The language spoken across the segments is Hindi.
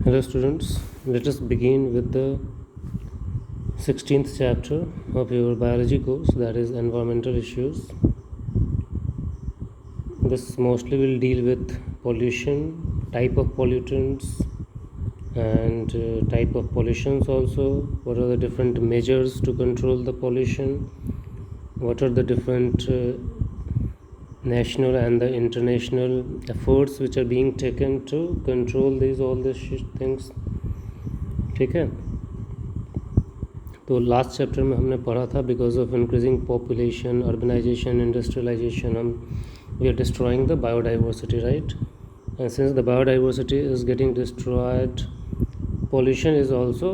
Hello students, let us begin with the 16th chapter of your biology course, that is environmental issues. This mostly will deal with pollution, type of pollutants and type of pollutions also. What are the different measures to control the pollution? What are the different national and the international efforts which are being taken to control all these things? ठीक है, तो लास्ट चैप्टर में हमने पढ़ा था because of increasing population, urbanisation, industrialisation, हम we are destroying the biodiversity, right? And since the biodiversity is getting destroyed, pollution is also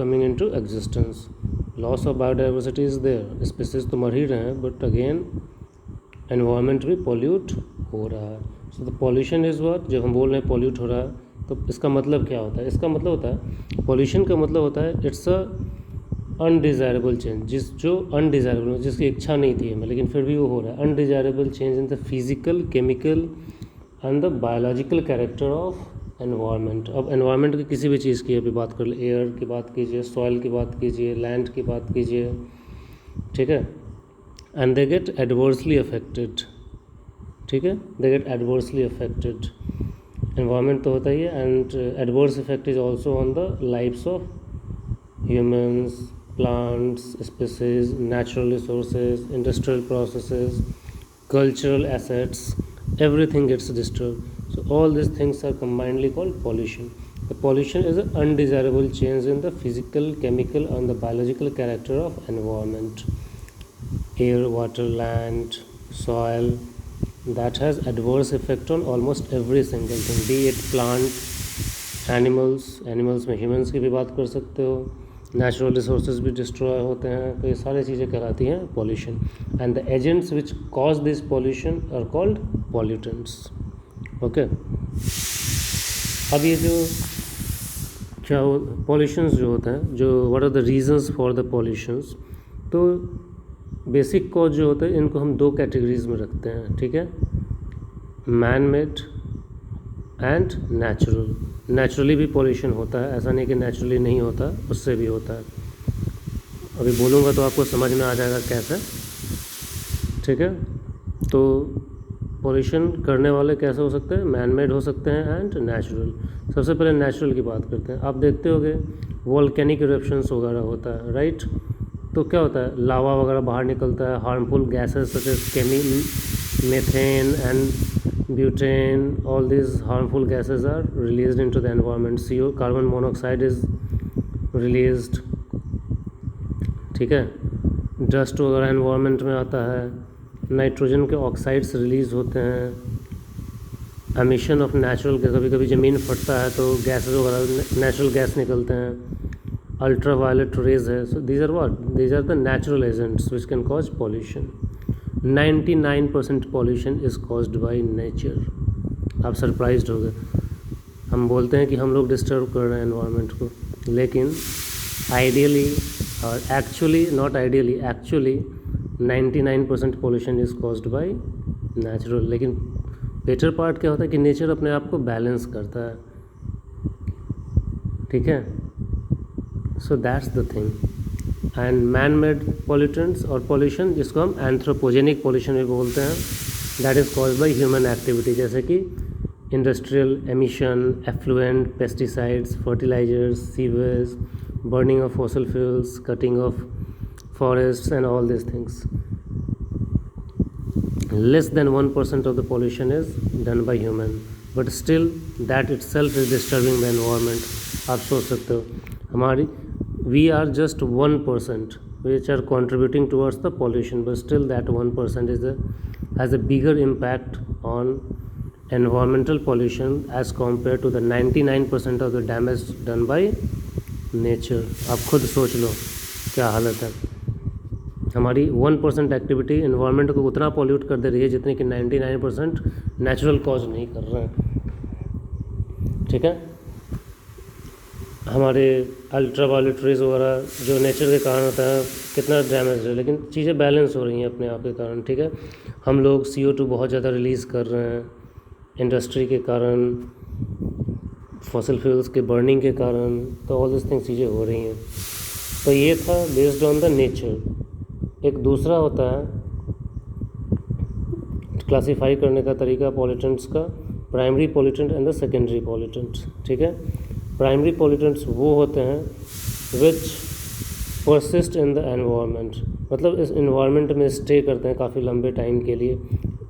coming into existence. Loss of biodiversity is there, species तो मर ही रहे हैं, बट अगेन एनवायरनमेंट भी पोल्यूट हो रहा है. So the pollution is what, जब हम बोल रहे हैं पोल्यूट हो रहा है तो इसका मतलब क्या होता है? इसका मतलब होता है, पॉल्यूशन का मतलब होता है इट्स अ अनडिज़ायरेबल चेंज, जो अनडिज़ायरेबल, जिसकी इच्छा नहीं थी हमें लेकिन फिर भी वो हो रहा है. Undesirable change in the physical, chemical and the biological character of environment. अब एनवायरनमेंट की किसी भी चीज़ की अभी बात कर ले, एयर की बात कीजिए, सॉइल की बात कीजिए, लैंड की बात कीजिए, ठीक है, and they get adversely affected. ठीक है, they get adversely affected. Environment तो होता ही है, and adverse effect is also on the lifes of humans, plants, species, natural resources, industrial processes, cultural assets, everything gets disturbed. So all these things are combinedly called pollution. The pollution is an undesirable change in the physical, chemical and the biological character of environment. Air, water, land, soil, that has adverse effect on almost every single thing, be it plant, animals में humans की भी बात कर सकते हो, नेचुरल रिसोर्सेज भी डिस्ट्रॉय होते हैं, तो ये सारी चीज़ें कहलाती हैं pollution. And the agents which cause this pollution are called pollutants. Okay, अब ये जो क्या पॉल्यूशंस जो होते हैं, जो what are the reasons for the pollutions, तो बेसिक कॉज जो होते हैं इनको हम दो कैटेगरीज में रखते हैं. ठीक है, man made and natural. Naturally भी पॉल्यूशन होता है, ऐसा नहीं कि नेचुरली नहीं होता, उससे भी होता है. अभी बोलूँगा तो आपको समझ में आ जाएगा कैसे. ठीक है, तो पॉल्यूशन करने वाले कैसे हो सकते हैं? मैन मेड हो सकते हैं एंड नेचुरल. सबसे पहले नेचुरल की बात करते हैं. आप देखते होंगे वोल्केनिक इरप्शंस वगैरह होता है, राइट? तो क्या होता है, लावा वगैरह बाहर निकलता है, harmful gases such as methane and butane, all these harmful gases are released into the environment. CO, carbon monoxide is released. ठीक है, डस्ट वगैरह एनवायरनमेंट में आता है, नाइट्रोजन के ऑक्साइड्स रिलीज होते हैं, एमिशन ऑफ नेचुरल, कभी कभी ज़मीन फटता है तो गैसेस वगैरह, नेचुरल गैस निकलते हैं, अल्ट्रा वायलेट रेज है. So these are what, these are the natural agents which can cause pollution. 99% pollution is caused by nature. आप सरप्राइज्ड हो गए, हम बोलते हैं कि हम लोग डिस्टर्ब कर रहे हैं एनवायरनमेंट को, लेकिन आइडियली और actually, not ideally, actually 99% pollution is caused by natural. लेकिन बेटर पार्ट क्या होता है कि नेचर अपने आप को बैलेंस करता है. ठीक है, so that's the thing. And man made pollutants और पॉल्यूशन, जिसको हम एंथ्रोपोजेनिक पॉल्यूशन भी बोलते हैं, that is caused by human activity, जैसे कि industrial emission, effluent, pesticides, fertilisers, sewage, burning of fossil fuels, cutting of forests and all this things. Less than 1% of the pollution is done by human, but still that itself is disturbing the environment. आप सोच सकते हो, हमारी we are just 1% which are contributing towards the pollution, but still that 1% has a bigger impact on environmental pollution as compared to the 99% of the damage done by nature. आप खुद सोच लो क्या हालत है. हमारी 1% एक्टिविटी इन्वायरमेंट को उतना पॉल्यूट कर दे रही है जितनी कि 99% नेचुरल कॉज नहीं कर रहे हैं. ठीक है, हमारे अल्ट्रा वायलेट रेज वगैरह जो नेचर के कारण होता है, कितना डैमेज है, लेकिन चीज़ें बैलेंस हो रही हैं अपने आप के कारण. ठीक है, हम लोग CO2 बहुत ज़्यादा रिलीज़ कर रहे हैं इंडस्ट्री के कारण, फॉसिल फ्यूल्स के बर्निंग के कारण, तो ऑल दिस थिंग्स चीज़ें हो रही हैं। तो ये था बेस्ड ऑन द नेचर। एक दूसरा होता है क्लासीफाई करने का तरीका पॉल्यूटेंट्स का, primary pollutant and the secondary pollutants. ठीक है, प्राइमरी पॉल्यूटेंट्स वो होते हैं विच परसिस्ट इन द एनवायरनमेंट, मतलब इस एनवायरनमेंट में स्टे करते हैं काफ़ी लंबे टाइम के लिए,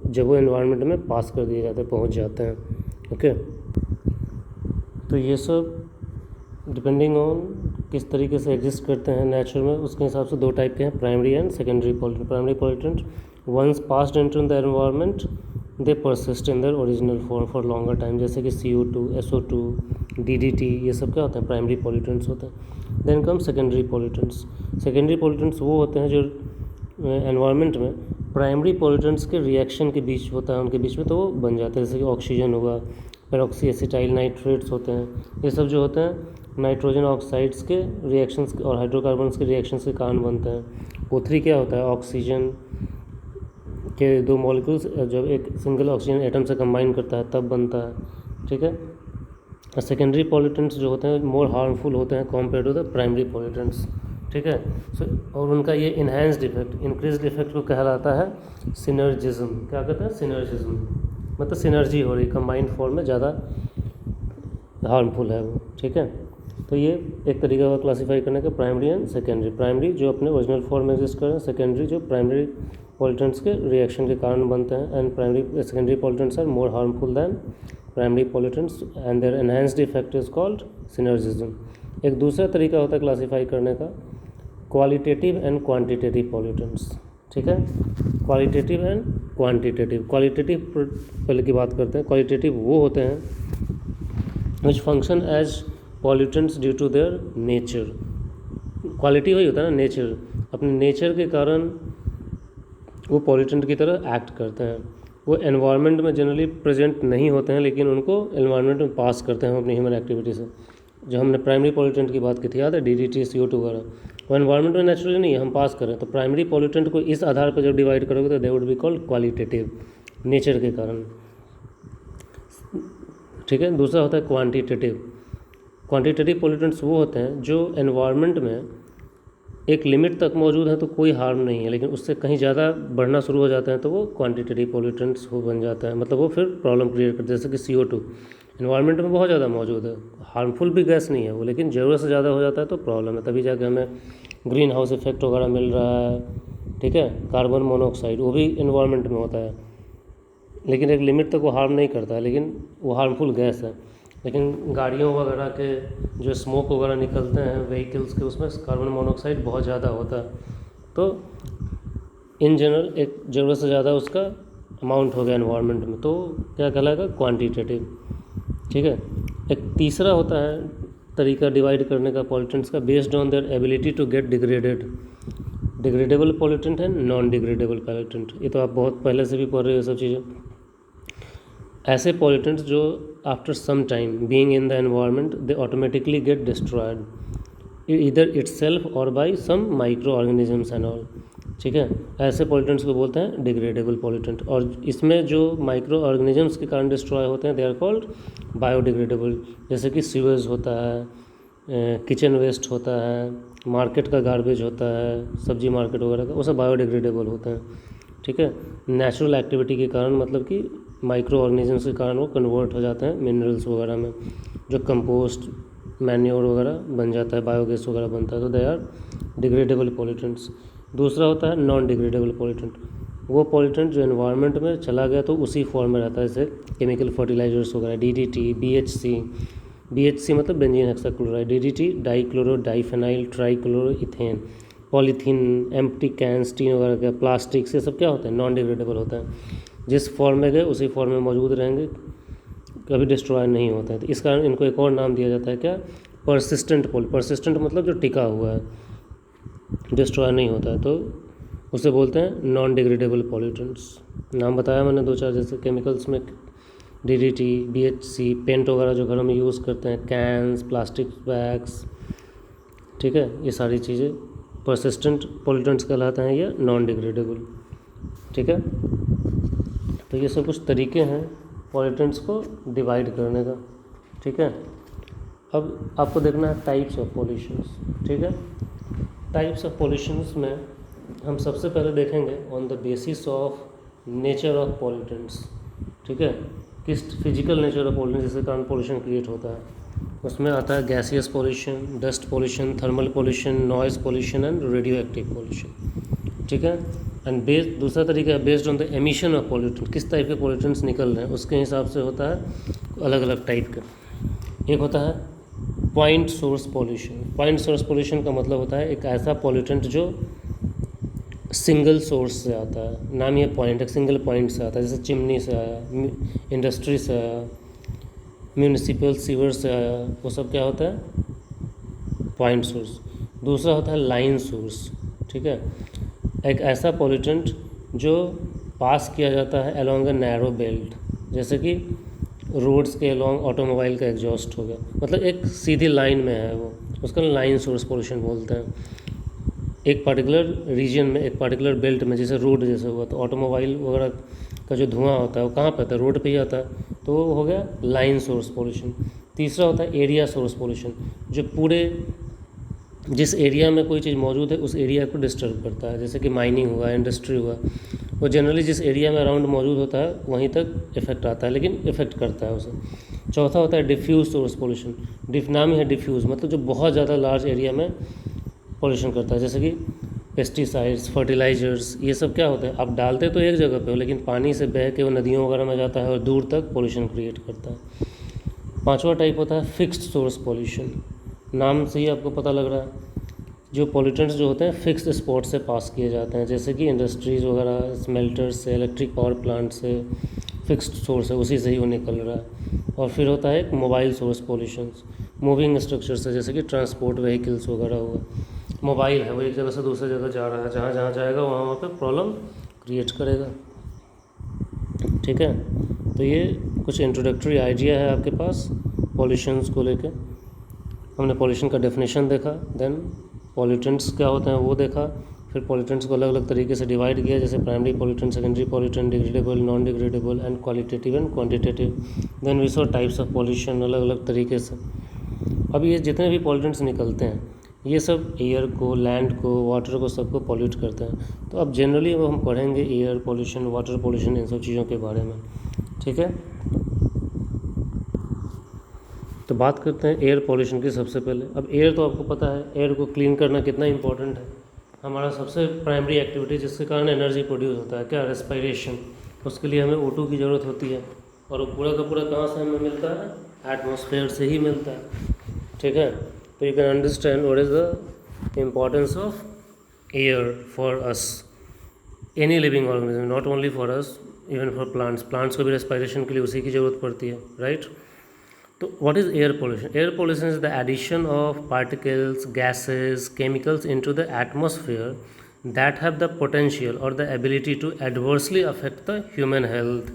जब वो एनवायरनमेंट में पास कर दिए जाते हैं, पहुंच जाते हैं। ओके, तो ये सब डिपेंडिंग ऑन किस तरीके से एग्जिस्ट करते हैं नेचर में, उसके हिसाब से दो टाइप के हैं, primary and secondary pollutant. Primary pollutant once passed into the environment they persist in their original form for longer time, जैसे कि CO2, SO2, DDT, ये सब क्या होते हैं, प्राइमरी पॉल्यूटेंट्स होते हैं। Then come secondary pollutants. Secondary pollutants वो होते हैं जो एनवायरनमेंट में प्राइमरी पॉल्यूटेंट्स के रिएक्शन के बीच होता है, उनके बीच में, तो वो बन जाते हैं, जैसे कि ऑक्सीजन होगा, पेरोक्सी एसिटाइल नाइट्रेट्स होते हैं, ये सब जो होते हैं नाइट्रोजन ऑक्साइड्स के रिएक्शंस और हाइड्रोकार्बन्स के रिएक्शंस के कारण बनते हैं। O3 क्या होता है, ऑक्सीजन के दो मॉलिक्यूल्स जब एक सिंगल ऑक्सीजन एटम से कंबाइन करता है तब बनता है। ठीक है, सेकेंडरी पॉल्यूटेंट्स जो होते हैं मोर हार्मफुल होते हैं compare to the primary pollutants. ठीक है, और उनका ये इन्हेंस्ड इफेक्ट, इंक्रीज्ड इफेक्ट को कहलाता है सिनर्जिज्म। क्या कहते हैं, सिनर्जिज्म, मतलब सिनर्जी हो रही, कंबाइंड फॉर्म में ज़्यादा हार्मफुल है वो। ठीक है, तो ये एक तरीका हुआ क्लासीफाई करने का, प्राइमरी एंड सेकेंडरी। प्राइमरी जो अपने ओरिजिनल फॉर्म में एग्जिस्ट कर रहे हैं, सेकेंडरी जो प्राइमरी पॉल्यूटेंट्स के रिएक्शन के कारण बनते हैं, and primary secondary pollutants are more harmful than primary pollutants and their enhanced effect is called synergism. एक दूसरा तरीका होता है क्लासीफाई करने का, क्वालिटेटिव एंड क्वांटिटेटिव पॉल्यूटेंट्स। ठीक है, क्वालिटेटिव एंड क्वांटिटेटिव। क्वालिटेटिव पहले की बात करते हैं। क्वालिटेटिव वो होते हैं which function as pollutants due to their nature. Quality वही होता है ना, नेचर, अपने नेचर के कारण वो पॉल्यूटेंट की तरह एक्ट करते हैं। वो एनवायरनमेंट में जनरली प्रेजेंट नहीं होते हैं, लेकिन उनको एनवायरनमेंट में पास करते हैं अपनी ह्यूमन एक्टिविटी से। जो हमने प्राइमरी पॉल्यूटेंट की बात की थी, याद है, DDT, CO2 वगैरह, वो एनवायरनमेंट में नेचुरली नहीं है, हम पास करें। तो प्राइमरी पॉल्यूटेंट को इस आधार पर जब डिवाइड करोगे तो they would be called qualitative, nature के कारण। ठीक है, दूसरा होता है क्वांटिटेटिव। क्वांटिटेटिव पॉल्यूटेंट्स वो होते हैं जो एनवायरनमेंट में एक लिमिट तक मौजूद है तो कोई हार्म नहीं है, लेकिन उससे कहीं ज़्यादा बढ़ना शुरू हो जाते हैं तो वो क्वांटिटेटिव पॉल्यूटेंट्स हो बन जाता है, मतलब वो फिर प्रॉब्लम क्रिएट करते हैं। जैसे कि CO2 एनवायरनमेंट में बहुत ज़्यादा मौजूद है, हार्मफुल भी गैस नहीं है वो, लेकिन ज़रूरत से ज़्यादा हो जाता है तो प्रॉब्लम है, तभी जाके हमें ग्रीन हाउस इफेक्ट वगैरह मिल रहा है। ठीक है, कार्बन मोनोऑक्साइड वो भी एनवायरनमेंट में होता है, लेकिन एक लिमिट तक वो हार्म नहीं करता है, लेकिन वो हार्मफुल गैस है। लेकिन गाड़ियों वगैरह के जो स्मोक वगैरह निकलते हैं व्हीकल्स के, उसमें कार्बन मोनोऑक्साइड बहुत ज़्यादा होता है, तो इन जनरल एक ज़रूरत से ज़्यादा उसका अमाउंट हो गया एनवायरनमेंट में, तो क्या कहलाएगा, क्वांटिटेटिव। ठीक है, एक तीसरा होता है तरीका डिवाइड करने का पॉल्यूटेंट्स का, based on their ability to get degraded. Degradable pollutant है, नॉन डिग्रेडेबल पॉल्यूटेंट, ये तो आप बहुत पहले से भी पढ़ रहे हो सब चीज़ें। ऐसे पॉल्यूटेंट्स जो after some time being in the environment they automatically get destroyed either itself और by some micro organisms and all. ठीक है, ऐसे पॉल्यूटेंट्स को बोलते हैं डिग्रेडेबल पॉल्यूटेंट, और इसमें जो माइक्रो ऑर्गेनिजम्स के कारण डिस्ट्रॉय होते हैं दे आर कॉल्ड बायोडिग्रेडेबल। जैसे कि सीवेज होता है, किचन वेस्ट होता है, मार्केट का गार्बेज होता है, सब्जी मार्केट वगैरह का, वो सब बायोडिग्रेडेबल होते हैं। ठीक है, नेचुरल एक्टिविटी के कारण, मतलब कि माइक्रो ऑर्गेनिजम्स के कारण वो कन्वर्ट हो जाते हैं मिनरल्स वगैरह में, जो कंपोस्ट, मैन्योर वगैरह बन जाता है, बायोगैस वगैरह बनता है, तो दे आर डिग्रेडेबल पॉल्यूटेंट्स। दूसरा होता है नॉन डिग्रेडेबल पॉल्यूटेंट, वो पॉल्यूटेंट जो एनवायरनमेंट में चला गया तो उसी फॉर्म में रहता है, जैसे केमिकल फर्टिलाइजर्स वगैरह, DDT, BHC मतलब benzene hexachloride, DDT dichloro diphenyl trichloro ethane, polythene, empty cans, tin वगैरह का, प्लास्टिक, ये सब क्या होते हैं, नॉन डिग्रेडेबल होता है, जिस फॉर्म में गए उसी फॉर्म में मौजूद रहेंगे, कभी डिस्ट्रॉय नहीं होता है। तो इस कारण इनको एक और नाम दिया जाता है, क्या, परसिस्टेंट परसिस्टेंट मतलब जो टिका हुआ है, डिस्ट्रॉय नहीं होता है, तो उसे बोलते हैं नॉन डिग्रेडेबल पॉल्यूटेंट्स। नाम बताया मैंने दो चार, जैसे केमिकल्स में DDT, BHC, पेंट वगैरह जो घर में यूज़ करते हैं, कैंस, प्लास्टिक बैग्स, ठीक है, ये सारी चीज़ें परसिस्टेंट पॉल्यूटेंट्स कहलाते हैं या नॉन डिग्रेडेबल। ठीक है, तो ये सब कुछ तरीके हैं पॉल्यूटेंट्स को डिवाइड करने का। ठीक है। अब आपको देखना है टाइप्स ऑफ पॉल्यूशंस, ठीक है। टाइप्स ऑफ पॉल्यूशंस में हम सबसे पहले देखेंगे on the basis of nature of pollutants, ठीक है, किस फिजिकल नेचर ऑफ पॉल्यूटेंट्स जिसके कारण पॉल्यूशन क्रिएट होता है। उसमें आता है gaseous pollution, dust pollution, thermal pollution, noise pollution and radio active pollution, ठीक है। एंड दूसरा तरीका है based on the emission of pollutant, किस टाइप के पॉल्यूटेंट्स निकल रहे हैं उसके हिसाब से होता है अलग अलग टाइप का। एक होता है point source pollution. Point source pollution का मतलब होता है एक ऐसा पॉल्यूटेंट जो सिंगल सोर्स से आता है, नाम ये पॉइंट, एक सिंगल पॉइंट से आता है, जैसे चिमनी से आया, इंडस्ट्री से आया, म्यूनिसिपल सीवर से आया, वो सब क्या होता है पॉइंट सोर्स। दूसरा होता है लाइन सोर्स, ठीक है, एक ऐसा पॉल्यूटेंट जो पास किया जाता है अलोंग अ नैरो बेल्ट, जैसे कि रोड्स के अलोंग ऑटोमोबाइल का एग्जॉस्ट हो गया, मतलब एक सीधी लाइन में है वो, उसका लाइन सोर्स पॉल्यूशन बोलते हैं। एक पर्टिकुलर रीजन में, एक पर्टिकुलर बेल्ट में, जैसे रोड जैसे हुआ तो ऑटोमोबाइल वगैरह का जो धुआं होता है वो कहाँ पे आता है, रोड पे ही आता है, तो वो हो गया लाइन सोर्स पॉल्यूशन। तीसरा होता है एरिया सोर्स पॉल्यूशन, जो पूरे जिस एरिया में कोई चीज़ मौजूद है उस एरिया को डिस्टर्ब करता है, जैसे कि माइनिंग हुआ, इंडस्ट्री हुआ, वो जनरली जिस एरिया में अराउंड मौजूद होता है वहीं तक इफेक्ट आता है, लेकिन इफेक्ट करता है उसे। चौथा होता है डिफ्यूज सोर्स पॉल्यूशन। नाम ही है डिफ्यूज, मतलब जो बहुत ज़्यादा लार्ज एरिया में पॉल्यूशन करता है, जैसे कि पेस्टिसाइड्स, फर्टिलाइजर्स, ये सब क्या होता है आप डालते तो एक जगह पे हो, लेकिन पानी से बह के वो नदियों वगैरह में जाता है और दूर तक पॉल्यूशन क्रिएट करता है। पांचवा टाइप होता है फिक्स्ड सोर्स पॉल्यूशन। नाम से ही आपको पता लग रहा है, जो पॉल्यूटेंट्स जो होते हैं फिक्स्ड स्पॉट से पास किए जाते हैं, जैसे कि इंडस्ट्रीज़ वगैरह, स्मेल्टर्स से, इलेक्ट्रिक पावर प्लांट से, फिक्स्ड सोर्स है, उसी से ही वो निकल रहा है। और फिर होता है एक mobile source pollution, moving structure से, जैसे कि ट्रांसपोर्ट व्हीकल्स वगैरह हुआ, मोबाइल है वो एक जगह से दूसरी जगह जा रहा है, जहाँ जहाँ जाएगा वहाँ वहाँ पे प्रॉब्लम क्रिएट करेगा, ठीक है। तो ये कुछ इंट्रोडक्टरी आइडिया है आपके पास पॉल्यूशंस को लेके। हमने पॉल्यूशन का डेफिनेशन देखा, देन पॉल्यूटेंट्स क्या होते हैं वो देखा, फिर पॉल्यूटेंट्स को अलग अलग तरीके से डिवाइड किया, जैसे primary pollutant, secondary pollutant, degradable, non degradable and qualitative and quantitative. Then we saw types of pollution अलग अलग तरीके से। अब ये जितने भी पॉल्यूटेंट्स निकलते हैं ये सब एयर को, लैंड को, वाटर को, सबको पॉल्यूट करते हैं। तो अब जनरली अब हम पढ़ेंगे एयर पॉल्यूशन, वाटर पॉल्यूशन, इन सब चीज़ों के बारे में, ठीक है। तो बात करते हैं एयर पॉल्यूशन की सबसे पहले। अब एयर तो आपको पता है, एयर को क्लीन करना कितना इंपॉर्टेंट है, हमारा सबसे प्राइमरी एक्टिविटी जिसके कारण एनर्जी प्रोड्यूस होता है, क्या, रेस्पिरेशन। उसके लिए हमें O2 की ज़रूरत होती है, और वो पूरा का पूरा कहाँ से हमें मिलता है, एटमॉस्फेयर से ही मिलता है, ठीक है। तो you can understand what is the importance of air for us, any living organism, not only for us, even for plants. Plants को भी रेस्पिरेशन के लिए उसी की ज़रूरत पड़ती है, राइट। तो what is air pollution? Air pollution is the addition of particles, gases, chemicals into the atmosphere that have the potential or the ability to adversely affect the human health,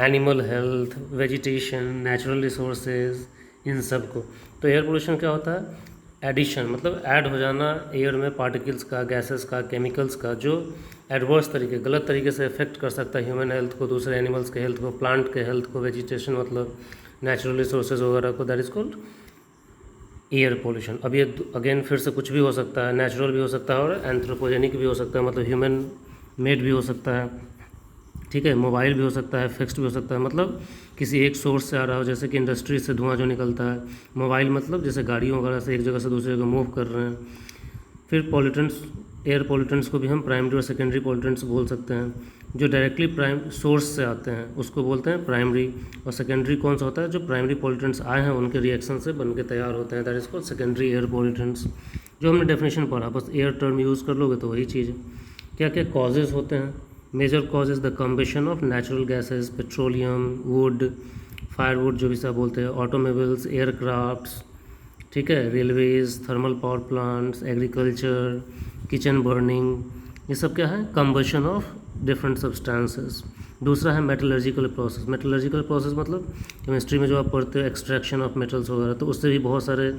animal health, vegetation, natural resources, इन सब को। तो एयर पोल्यूशन क्या होता है, एडिशन, मतलब ऐड हो जाना एयर में पार्टिकल्स का, गैसेस का, केमिकल्स का, जो एडवर्स तरीके, गलत तरीके से इफेक्ट कर सकता है ह्यूमन हेल्थ को, दूसरे एनिमल्स के हेल्थ को, प्लांट के हेल्थ को, वेजिटेशन मतलब नेचुरल रिसोर्सेज वगैरह को, that is called air pollution. अब ये अगेन फिर से कुछ भी हो सकता है, नेचुरल भी हो सकता है और एंथ्रोपोजेनिक भी हो सकता है, मतलब ह्यूमन मेड भी हो सकता है, ठीक है। मोबाइल भी हो सकता है, फिक्स्ड भी हो सकता है, मतलब किसी एक सोर्स से आ रहा हो, जैसे कि इंडस्ट्री से धुआं जो निकलता है। मोबाइल मतलब जैसे गाड़ियों वगैरह से एक जगह से दूसरी जगह मूव कर रहे हैं। फिर पॉल्यूटेंट्स, एयर पॉल्यूटेंट्स को भी हम प्राइमरी और सेकेंडरी पॉल्यूटेंट्स बोल सकते हैं। जो डायरेक्टली प्राइम सोर्स से आते हैं उसको बोलते हैं प्राइमरी, और सेकेंडरी कौन सा होता है, जो प्राइमरी पॉल्यूटेंट्स आए हैं उनके रिएक्शन से बन के तैयार होते हैं, that is called secondary air pollutants. जो हमने डेफिनेशन पढ़ा, बस एयर टर्म यूज़ कर लोगे तो वही चीज़ है। क्या क्या कॉजेज़ होते हैं? Major cause is the combustion of natural gases, petroleum, wood, firewood जो भी सब बोलते हैं, ऑटोमोबाइल्स, एयरक्राफ्ट्स, ठीक है, railways, thermal power plants, agriculture, kitchen burning, ये सब क्या है, कम्बशन ऑफ डिफरेंट सब्सटेंसेस। दूसरा है मेटलर्जिकल प्रोसेस। मेटलर्जिकल प्रोसेस मतलब केमिस्ट्री में जो आप पढ़ते हो एक्सट्रैक्शन ऑफ मेटल्स वगैरह, तो उससे भी बहुत सारे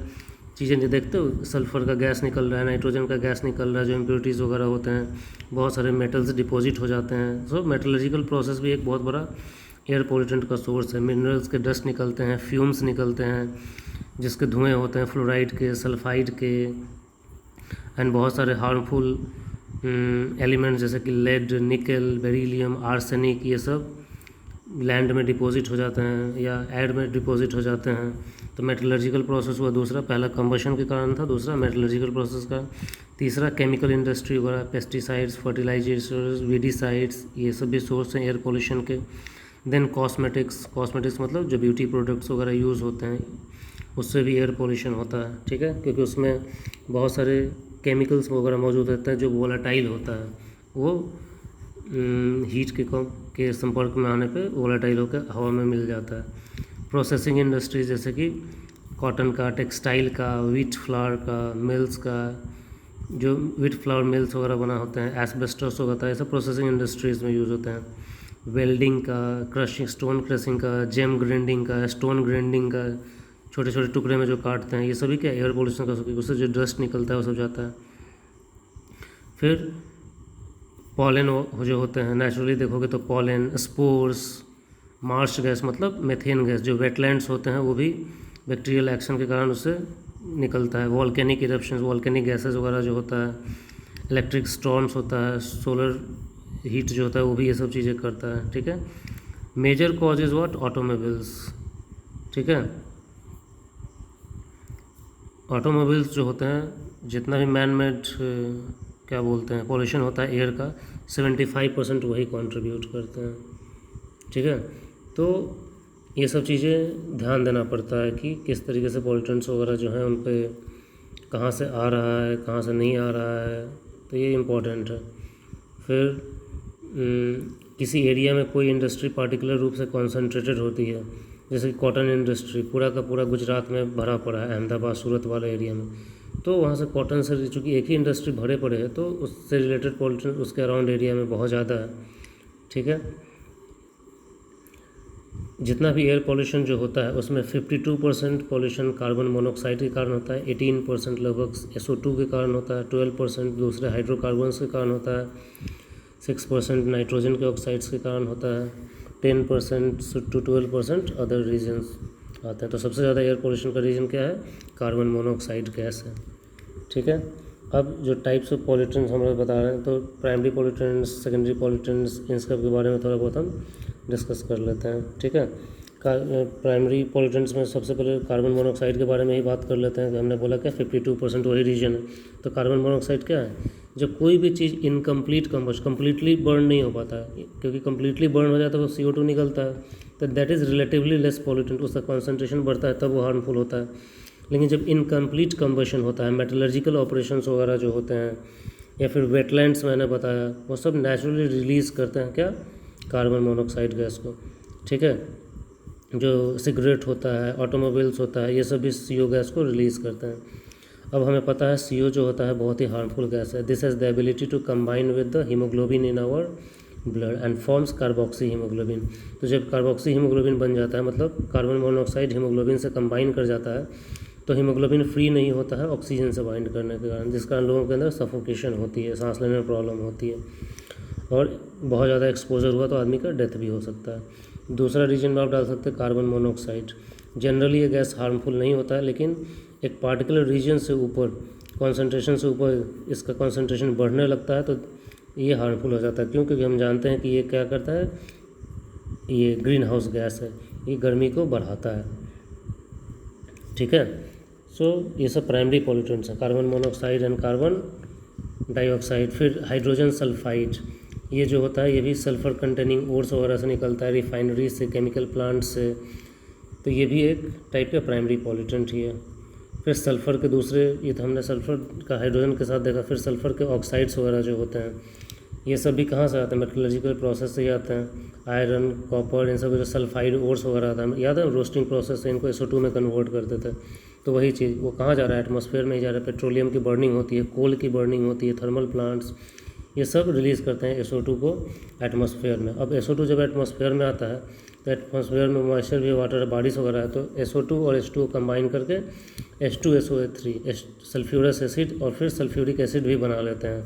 चीज़ें जो देखते हो, सल्फर का गैस निकल रहा है, नाइट्रोजन का गैस निकल रहा है, जो इम्प्योरिटीज़ वगैरह होते हैं, बहुत सारे मेटल्स डिपॉजिट हो जाते हैं। सो मेटलर्जिकल प्रोसेस भी एक बहुत बड़ा एयर पोल्यूटेंट का सोर्स है। मिनरल्स के डस्ट निकलते हैं, फ्यूम्स निकलते हैं, जिसके धुएं होते हैं फ्लोराइड के, सल्फाइड के, एंड बहुत सारे हार्मफुल एलिमेंट्स जैसे कि लेड, निकल, बेरिलियम, आर्सेनिक, ये सब लैंड में डिपॉजिट हो जाते हैं या एयर में डिपॉजिट हो जाते हैं। तो मेटलर्जिकल प्रोसेस हुआ दूसरा, पहला कंबशन के कारण था, दूसरा मेटलर्जिकल प्रोसेस का, तीसरा केमिकल इंडस्ट्री वगैरह, पेस्टिसाइड्स, फर्टिलाइजर्स, वीडिसाइड्स, ये सब भी सोर्स हैं एयर पोल्यूशन के। देन कॉस्मेटिक्स, कॉस्मेटिक्स मतलब जो ब्यूटी प्रोडक्ट्स वगैरह यूज़ होते हैं, उससे भी एयर पोल्यूशन होता है, ठीक है, क्योंकि उसमें बहुत सारे केमिकल्स वगैरह मौजूद रहते हैं जो वोलेटाइल होता है, वो हीट के संपर्क में आने पे वोलेटाइल होकर हवा में मिल जाता है। प्रोसेसिंग इंडस्ट्री जैसे कि कॉटन का, टेक्सटाइल का, व्हीट फ्लावर का, मिल्स का, जो व्हीट फ्लावर मिल्स वगैरह बना होते हैं, एस्बेस्टस होता है, ये सब प्रोसेसिंग इंडस्ट्रीज़ में यूज़ होते हैं। वेल्डिंग का, क्रशिंग, स्टोन क्रशिंग का, जेम ग्राइंडिंग का, स्टोन ग्राइंडिंग का, छोटे छोटे टुकड़े में जो काटते हैं, ये सभी क्या एयर पोल्यूशन का, उससे जो डस्ट निकलता है वो सब जाता है। फिर पॉलन जो होते हैं, नेचुरली देखोगे तो पॉलन, स्पोर्स, मार्श गैस मतलब मेथेन गैस, जो वेटलैंड्स होते हैं वो भी बैक्टीरियल एक्शन के कारण उससे निकलता है। वॉल्केनिक इरप्शंस, वॉल्केनिक गैसेस वगैरह जो होता है, इलेक्ट्रिक स्टॉर्म्स होता है, सोलर हीट जो होता है वो भी ये सब चीज़ें करता है, ठीक है। Major cause is what, automobiles, ठीक है। ऑटोमोबाइल्स जो होते हैं, जितना भी मैन मेड क्या बोलते हैं पॉल्यूशन होता है एयर का, 75% वही कंट्रीब्यूट करते हैं, ठीक है। तो ये सब चीज़ें ध्यान देना पड़ता है कि किस तरीके से पॉल्यूटेंट्स वगैरह जो हैं उन पे कहाँ से आ रहा है, कहाँ से नहीं आ रहा है, तो ये इम्पोर्टेंट है। फिर किसी एरिया में कोई इंडस्ट्री पार्टिकुलर रूप से कॉन्सेंट्रेटेड होती है, जैसे कि कॉटन इंडस्ट्री पूरा का पूरा गुजरात में भरा पड़ा है, अहमदाबाद, सूरत वाले एरिया में, तो वहाँ से कॉटन से चूँकि एक ही इंडस्ट्री भरे पड़े हैं तो उससे रिलेटेड पॉल्यूशन उसके अराउंड एरिया में बहुत ज़्यादा है, ठीक है। जितना भी एयर पॉल्यूशन जो होता है उसमें 52% पॉल्यूशन कार्बन मोनोऑक्साइड के कारण होता है, 18% लगभग SO2 के कारण होता है, 12% दूसरे हाइड्रोकार्बन्स के कारण होता है, 6% नाइट्रोजन के ऑक्साइड्स के कारण होता है, 10% to 12% अदर रीजन्स आते हैं। तो सबसे ज़्यादा एयर पोल्यूशन का रीज़न क्या है, कार्बन मोनोऑक्साइड गैस है, ठीक है। अब जो टाइप्स ऑफ पॉल्यूटेंट्स हम लोग बता रहे हैं, तो प्राइमरी पॉल्यूटेंट्स, सेकेंडरी पॉल्यूटेंट्स, इन सब के बारे में थोड़ा बहुत हम डिस्कस कर लेते हैं, ठीक है। प्राइमरी पॉल्यूटेंट्स में सबसे पहले कार्बन मोनोऑक्साइड के बारे में ही बात कर लेते हैं। हमने बोला क्या 52% वही रीजन है। तो कार्बन मोनोऑक्साइड क्या है, जब कोई भी चीज़ इनकम्प्लीट कंबस्ट, कम्प्लीटली बर्न नहीं हो पाता है, क्योंकि कम्प्लीटली बर्न हो जाता है तो CO2 निकलता है, तो that is relatively less pollutant, उसका कॉन्सेंट्रेशन बढ़ता है तब वो हार्मफुल होता है। लेकिन जब इनकम्प्लीट कंबशन होता है, मेटलर्जिकल ऑपरेशंस वगैरह जो होते हैं, या फिर वेटलैंड्स मैंने बताया, वो सब नेचुरली रिलीज़ करते हैं क्या, कार्बन मोनोऑक्साइड गैस को, ठीक है। जो सिगरेट होता है, ऑटोमोबाइल्स होता है, ये सब भी CO गैस को रिलीज़ करते हैं। अब हमें पता है CO जो होता है बहुत ही हार्मफुल गैस है। This has the ability to combine with the haemoglobin in our blood and forms carboxy haemoglobin. तो जब कार्बोक्सी हीमोग्लोबिन बन जाता है, मतलब कार्बन मोनोऑक्साइड हीमोग्लोबिन से कंबाइन कर जाता है, तो हीमोग्लोबिन फ्री नहीं होता है ऑक्सीजन से बाइंड करने के कारण, जिस कारण लोगों के अंदर सफोकेशन होती है, सांस लेने में प्रॉब्लम होती है, और बहुत ज़्यादा एक्सपोजर हुआ तो आदमी का डेथ भी हो सकता है। दूसरा रीजन में आप डाल सकते हैं कार्बन मोनोऑक्साइड। जनरली ये गैस हार्मफुल नहीं होता है, लेकिन एक पार्टिकुलर रीजन से ऊपर, कॉन्सेंट्रेशन से ऊपर इसका कॉन्सेंट्रेशन बढ़ने लगता है तो ये हार्मफुल हो जाता है। क्यों? क्योंकि हम जानते हैं कि ये क्या करता है, ये ग्रीन हाउस गैस है, ये गर्मी को बढ़ाता है, ठीक है। सो ये सब प्राइमरी पॉल्यूटेंट्स हैं, carbon monoxide and carbon dioxide. फिर हाइड्रोजन सल्फाइड, ये जो होता है ये भी सल्फ़र कंटेनिंग ओर्स वगैरह से निकलता है, रिफाइनरी से, केमिकल प्लांट से, तो ये भी एक टाइप का प्राइमरी पॉल्यूटेंट ही है। फिर सल्फ़र के दूसरे, ये तो हमने सल्फ़र का हाइड्रोजन के साथ देखा। फिर सल्फ़र के ऑक्साइड्स वगैरह जो होते हैं, ये सब भी कहाँ से आते हैं, मेटलर्जिकल प्रोसेस से ही आते हैं। आयरन, कॉपर, इन सब जो सल्फाइड ओर्स वगैरह आता है, याद है रोस्टिंग प्रोसेस से इनको SO2 में कन्वर्ट करते थे। तो वही चीज़ वो कहाँ जा रहा है, एटमॉस्फेयर में ही जा रहा है। पेट्रोलियम की बर्निंग होती है, कोल की बर्निंग होती है, थर्मल प्लांट्स, ये सब रिलीज़ करते हैं SO2 को एटमॉस्फेयर में। अब SO2 जब एटमॉस्फेयर में आता है तो एटमॉस्फेयर में मॉइस्चर भी, वाटर, बारिश वगैरह है, तो SO2 और H2O कंबाइन करके H2SO3 सल्फ्यूरस एसिड और फिर सल्फ्यूरिक एसिड भी बना लेते हैं।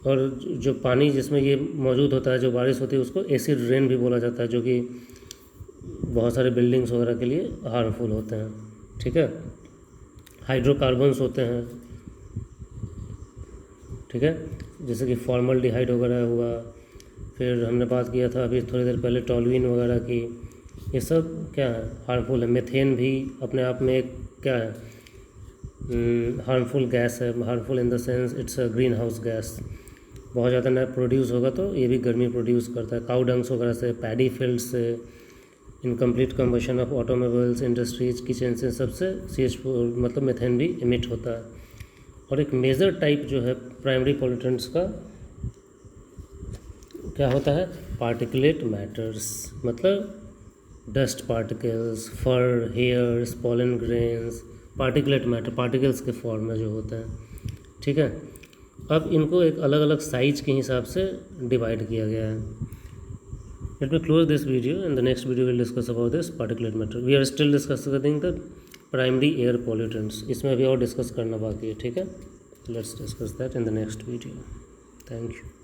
और जो पानी जिसमें ये मौजूद होता है, जो बारिश होती है, उसको एसिड रेन भी बोला जाता है, जो कि बहुत सारे बिल्डिंग्स वगैरह के लिए हार्मफुल होते हैं, ठीक है। हाइड्रोकार्बन्स होते हैं, ठीक है, जैसे कि फॉर्मल्डिहाइड वगैरह हुआ, फिर हमने बात किया था अभी थोड़ी देर पहले टॉल्यूइन वगैरह की, ये सब क्या है, हार्मफुल है। मीथेन भी अपने आप में एक क्या है, हार्मफुल गैस है। Harmful in the sense it's a green house gas. बहुत ज़्यादा ना प्रोड्यूस होगा तो ये भी गर्मी प्रोड्यूस करता है। काउ डंग्स वगैरह से, पैडी फील्ड से, incomplete combustion of automobiles, industries, kitchen से, सबसे CH4 मतलब मीथेन भी इमिट होता है। और एक मेजर टाइप जो है प्राइमरी पॉल्यूटेंट्स का क्या होता है, पार्टिकुलेट मैटर्स, मतलब dust particles, fur, hairs, pollen grains, particulate matter particles के फॉर्म में जो होते हैं, ठीक है। अब इनको एक अलग अलग साइज के हिसाब से डिवाइड किया गया है। Let me close this video and the next video will discuss about this particulate matter. We are still discussing the primary air pollutants, इसमें अभी और डिस्कस करना बाकी है, ठीक है। Let's discuss that in the next video. Thank you.